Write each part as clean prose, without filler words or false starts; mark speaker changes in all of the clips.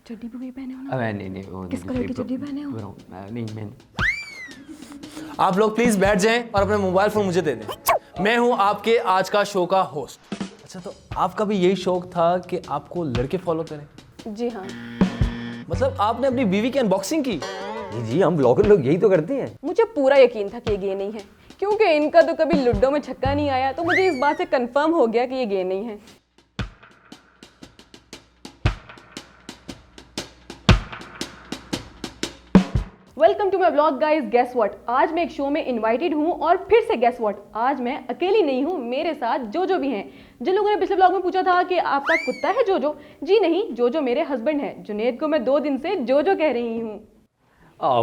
Speaker 1: चड्डी भी वही पहने हो ना?
Speaker 2: अबे नहीं वो
Speaker 1: किस कलर की चड्डी पहने हो?
Speaker 2: नहीं मैं आप लोग प्लीज बैठ जाएं और अपने मोबाइल फोन मुझे दे दें। मैं हूं आपके आज का शो का होस्ट। अच्छा, तो आपका भी यही शौक था कि आपको लड़के फॉलो करें?
Speaker 1: जी हाँ।
Speaker 2: मतलब आपने अपनी बीवी की अनबॉक्सिंग की?
Speaker 3: जी हम ब्लॉगर लोग यही तो करते हैं।
Speaker 1: मुझे पूरा यकीन था कि ये गे नहीं है, क्योंकि इनका तो कभी लूडो में छक्का नहीं आया, तो मुझे इस बात से कंफर्म हो गया कि ये गे नहीं है। Welcome to my blog guys. Guess what, आज मैं एक शो में इनवाइटेड हूँ और फिर से गेस व्हाट, आज मैं अकेली नहीं हूँ, मेरे साथ जोजो भी हैं। जिन लोगों ने पिछले ब्लॉग में पूछा था कि आपका कुत्ता है जोजो, जी नहीं, जोजो मेरे हस्बैंड हैं। जुनेद को मैं 2 दिन से जोजो कह रही हूँ।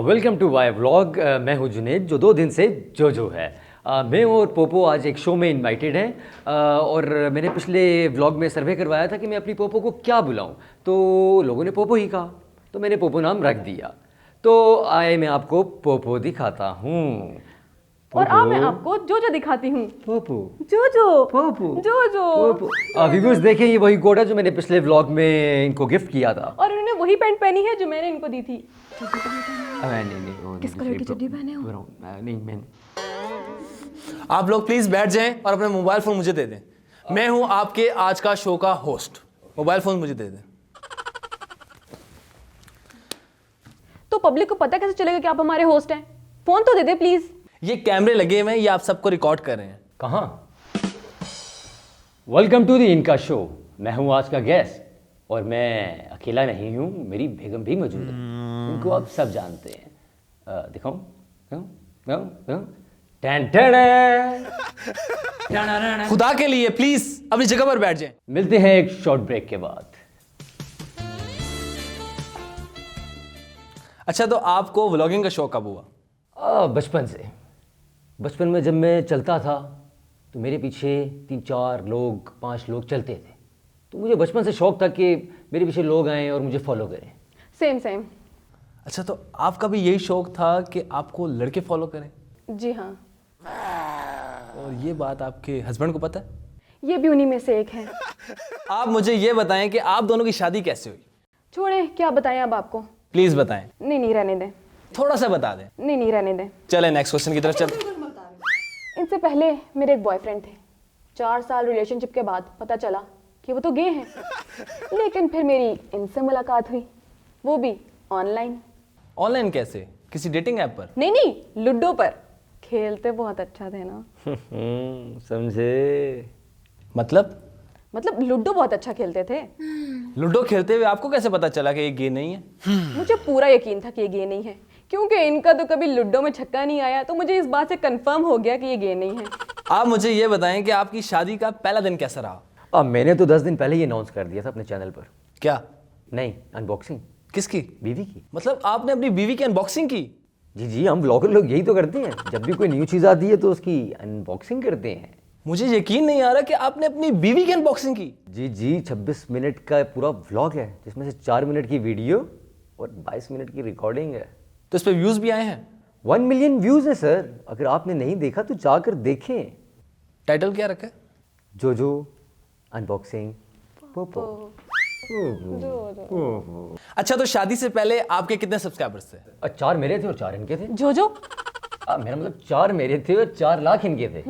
Speaker 3: Welcome to my vlog. मैं हूँ जुनेद, जो 2 दिन से जोजो है। मैं और पोपो आज एक शो में इनवाइटेड हैं और मैंने पिछले व्लॉग में सर्वे करवाया था कि मैं अपनी पोपो को क्या बुलाऊं, तो लोगों ने पोपो ही कहा, तो मैंने पोपो नाम रख दिया। तो आए मैं आपको पोपो दिखाता हूँ
Speaker 1: और अब मैं आपको जोजो दिखाती हूँ।
Speaker 3: पोपो
Speaker 1: जोजो
Speaker 3: पोपो
Speaker 1: जोजो
Speaker 3: पोपो। व्यूअर्स देखें, ये वही कोट है जो मैंने पिछले व्लॉग में इनको गिफ्ट किया था।
Speaker 1: और उन्होंने वही पैंट पहनी है जो मैंने इनको दी थी।
Speaker 2: अबे नहीं वो
Speaker 1: किस कलर की चड्डी पहने हो?
Speaker 2: नहीं मैं आप लोग प्लीज बैठ जाएं और अपने मोबाइल फोन मुझे दे दें। मैं हूं आपके आज का शो का होस्ट। मोबाइल फोन मुझे दे दें।
Speaker 1: तो पब्लिक को पता कैसे चलेगा कि आप हमारे होस्ट हैं? फोन तो दे दे प्लीज।
Speaker 2: ये कैमरे लगे हुए हैं, ये आप सबको रिकॉर्ड कर रहे हैं।
Speaker 3: कहाँ? वेलकम टू दी इनका शो। मैं हूँ आज का गेस्ट और मैं अकेला नहीं हूँ, मेरी बेगम भी मौजूद है। उनको आप सब जानते हैं। दिखाऊं?
Speaker 2: खुदा के लिए प्लीज अपनी जगह पर बैठ जाएं।
Speaker 3: मिलते हैं एक शॉर्ट ब्रेक के बाद।
Speaker 2: अच्छा, तो आपको व्लॉगिंग का शौक कब हुआ?
Speaker 3: बचपन से। बचपन में जब मैं चलता था तो मेरे पीछे 3-4 लोग 5 लोग चलते थे, तो मुझे बचपन से शौक था कि मेरे पीछे लोग आएं और मुझे फॉलो करें।
Speaker 1: Same same.
Speaker 2: अच्छा, तो आपका भी यही शौक था कि आपको लड़के फॉलो करें?
Speaker 1: जी हाँ।
Speaker 2: और ये बात आपके हस्बैंड को पता है?
Speaker 1: ये भी उन्हीं में से एक है।
Speaker 2: आप मुझे ये बताएं कि आप दोनों की शादी कैसे हुई?
Speaker 1: छोड़े, क्या बताएं अब आपको?
Speaker 2: प्लीज बताएं।
Speaker 1: नहीं रहने दें।
Speaker 2: थोड़ा सा बता दें।
Speaker 1: नहीं रहने दें।
Speaker 2: चलें नेक्स्ट क्वेश्चन की तरफ चलते।
Speaker 1: इनसे पहले मेरे एक बॉयफ्रेंड थे। 4 साल रिलेशनशिप के बाद पता चला कि वो तो गे हैं। लेकिन फिर मेरी इनसे मुलाकात हुई, वो भी ऑनलाइन।
Speaker 2: ऑनलाइन कैसे? किसी डेटिंग ऐप पर?
Speaker 1: नहीं, लूडो पर। खेलते बहुत अच्छा थे ना।
Speaker 3: समझे?
Speaker 2: मतलब
Speaker 1: लूडो बहुत अच्छा खेलते थे।
Speaker 2: लूडो खेलते हुए आपको कैसे पता चला कि ये गे नहीं है?
Speaker 1: मुझे पूरा यकीन था कि ये गे नहीं है, क्योंकि इनका तो कभी लूडो में छक्का नहीं आया, तो मुझे इस बात से कंफर्म हो गया कि ये गे नहीं है।
Speaker 2: आप मुझे ये बताएं कि आपकी शादी का पहला दिन कैसा रहा?
Speaker 3: मैंने तो 10 दिन पहले ही अनाउंस कर दिया था अपने चैनल पर।
Speaker 2: क्या?
Speaker 3: नहीं, अनबॉक्सिंग।
Speaker 2: किसकी?
Speaker 3: बीवी की।
Speaker 2: मतलब आपने अपनी बीवी की अनबॉक्सिंग की?
Speaker 3: जी हम ब्लॉगर लोग यही तो करते हैं। जब भी कोई न्यू चीज़ आती है तो उसकी अनबॉक्सिंग करते हैं।
Speaker 2: मुझे यकीन नहीं आ रहा कि आपने अपनी बीवी की अनबॉक्सिंग की।
Speaker 3: जी 26 मिनट का पूरा व्लॉग है, जिसमें से 4 मिनट की वीडियो और 22 मिनट की रिकॉर्डिंग है।
Speaker 2: तो इस पे व्यूज भी आए हैं?
Speaker 3: 1 मिलियन व्यूज है सर। अगर आपने नहीं देखा तो जाकर देखें।
Speaker 2: टाइटल क्या रखा है?
Speaker 3: जोजो अनबॉक्सिंग पोपो।
Speaker 2: अच्छा, तो शादी से पहले आपके कितने सब्सक्राइबर्स थे?
Speaker 3: 4 मेरे थे और 4 इनके थे।
Speaker 1: जोजो
Speaker 3: मेरा मतलब 4 मेरे थे और 4 लाख इनके थे।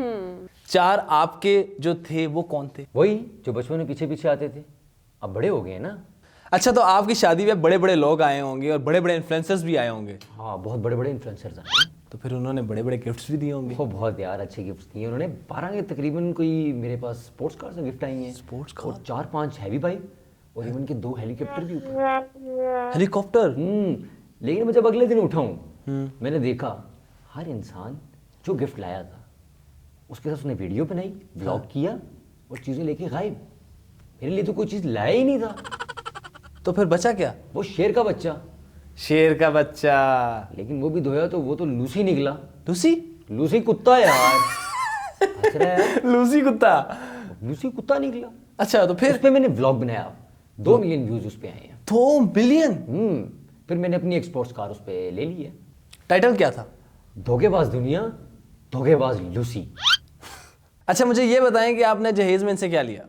Speaker 2: 4 आपके जो थे वो कौन थे?
Speaker 3: वही जो बचपन में पीछे पीछे आते थे, अब बड़े हो गए हैं ना।
Speaker 2: अच्छा, तो आपकी शादी में बड़े बड़े लोग आए होंगे और बड़े बड़े इन्फ्लुएंसर्स भी आए होंगे।
Speaker 3: हाँ, बहुत बड़े बड़े इन्फ्लुएंसर्स आए।
Speaker 2: तो फिर उन्होंने बड़े बड़े गिफ्ट्स भी दिए होंगे।
Speaker 3: वो बहुत यार अच्छे गिफ्ट्स दिए उन्होंने। 12 के तकरीबन कोई मेरे पास स्पोर्ट्स कार से गिफ्ट आई हैं।
Speaker 2: Sports car?
Speaker 3: और 4-5 हैवी बाइक और इवन के 2 हेलीकॉप्टर भी ऊपर।
Speaker 2: हेलीकॉप्टर?
Speaker 3: लेकिन मैं जब अगले दिन उठा हूँ, मैंने देखा हर इंसान जो गिफ्ट लाया था उसके साथ उसने वीडियो बनाई, ब्लॉग किया और चीज़ें लेके गायब। मेरे लिए तो कोई चीज़ लाया ही नहीं था।
Speaker 2: तो फिर बचा क्या?
Speaker 3: वो शेर का बच्चा।
Speaker 2: शेर का बच्चा?
Speaker 3: लेकिन वो भी धोया तो वो तो लूसी निकला।
Speaker 2: लूसी
Speaker 3: कुत्ता यार। हंस रहा है।
Speaker 2: लूसी कुत्ता?
Speaker 3: लूसी कुत्ता निकला।
Speaker 2: अच्छा, तो फिर?
Speaker 3: उस पे मैंने व्लॉग बनाया, 2 मिलियन व्यूज उस पे आए हैं।
Speaker 2: 2 मिलियन?
Speaker 3: फिर मैंने अपनी एक स्पोर्ट्स कार उस पे ले ली है।
Speaker 2: टाइटल क्या था?
Speaker 3: धोखेबाज दुनिया, धोखेबाज लूसी।
Speaker 2: अच्छा, मुझे ये बताएं कि आपने जहेज में इनसे क्या लिया?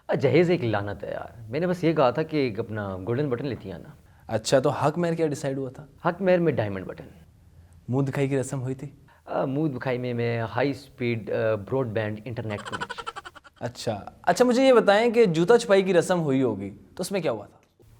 Speaker 3: जहेज एक लानत है यार। मैंने बस ये कहा था कि एक अपना गोल्डन बटन लेती आना।
Speaker 2: अच्छा, तो हक मेहर क्या डिसाइड हुआ था?
Speaker 3: हक मेहर में डायमंड बटन।
Speaker 2: मुंह दिखाई की रस्म हुई थी?
Speaker 3: मुंह दिखाई में मैं high speed broadband internet connection.
Speaker 2: अच्छा, मुझे ये बताएं कि जूता छुपाई की रस्म हुई होगी तो उसमें क्या हुआ था?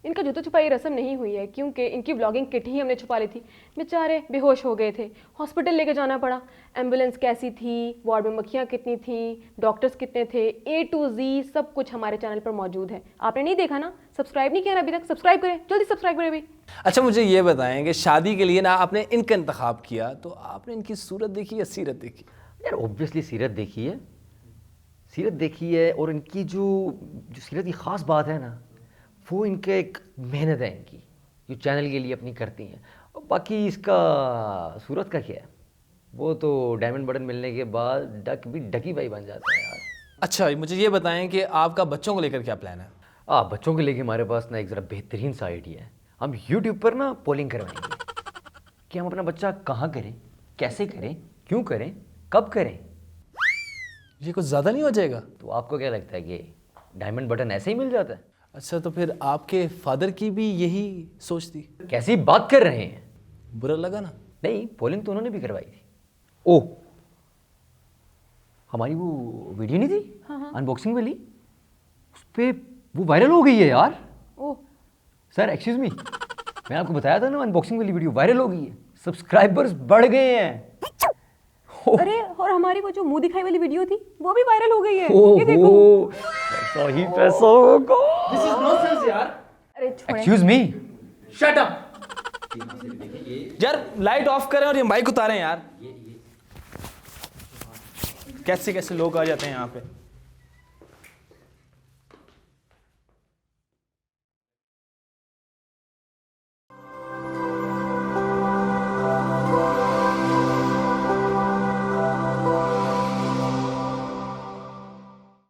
Speaker 1: इनका जूता छुपाई रस्म नहीं हुई है क्योंकि इनकी व्लॉगिंग किट ही हमने छुपा ली थी। बेचारे बेहोश हो गए थे, हॉस्पिटल लेके जाना पड़ा। एम्बुलेंस कैसी थी, वार्ड में मक्खियाँ कितनी थी, डॉक्टर्स कितने थे, A to Z सब कुछ हमारे चैनल पर मौजूद है। आपने नहीं देखा ना, सब्सक्राइब नहीं किया ना अभी तक, सब्सक्राइब करें, जल्दी सब्सक्राइब करें अभी।
Speaker 2: अच्छा, मुझे ये बताएं कि शादी के लिए ना आपने इनका इंतखाब किया तो आपने इनकी सूरत देखी या सीरत देखी?
Speaker 3: यार ऑब्वियसली सीरत देखी है, सीरत देखी है। और इनकी जो सीरत की ख़ास बात है ना, वो इनका एक मेहनत है इनकी, जो चैनल के लिए अपनी करती हैं। और बाकी इसका सूरत का क्या है, वो तो डायमंड बटन मिलने के बाद डकी भाई बन जाता है यार।
Speaker 2: अच्छा, मुझे ये बताएं कि आपका बच्चों को लेकर क्या प्लान है?
Speaker 3: बच्चों के लेके हमारे पास ना एक ज़रा बेहतरीन सा आइडिया है। हम यूट्यूब पर ना पोलिंग करवाएंगे कि हम अपना बच्चा कहाँ करें, कैसे करें, क्यों करें, कब करें।
Speaker 2: ये कुछ ज़्यादा नहीं हो जाएगा?
Speaker 3: तो आपको क्या लगता है कि डायमंड बटन ऐसे ही मिल जाता है?
Speaker 2: अच्छा, तो फिर आपके फादर की भी यही सोच थी?
Speaker 3: कैसी बात कर रहे हैं?
Speaker 2: बुरा लगा ना?
Speaker 3: नहीं, पोलिंग तो उन्होंने भी करवाई थी। ओह, हमारी वो वीडियो नहीं थी अनबॉक्सिंग वाली, उस पे वो वायरल हो गई है यार।
Speaker 1: ओह
Speaker 3: सर एक्सक्यूज मी, मैं आपको बताया था ना अनबॉक्सिंग वाली वीडियो वायरल हो गई है, सब्सक्राइबर्स बढ़ गए हैं।
Speaker 1: अरे, और हमारी वो जो मुंह दिखाई वाली वीडियो थी वो भी वायरल हो गई है। ये देखो।
Speaker 3: ओहो, पैसा ही पैसा होगा।
Speaker 2: दिस इज नॉनसेंस यार।
Speaker 1: अरे छोड़ें।
Speaker 3: Excuse me,
Speaker 2: shut up. यार लाइट ऑफ करें और ये माइक उतारें यार। कैसे कैसे लोग आ जाते हैं यहाँ पे।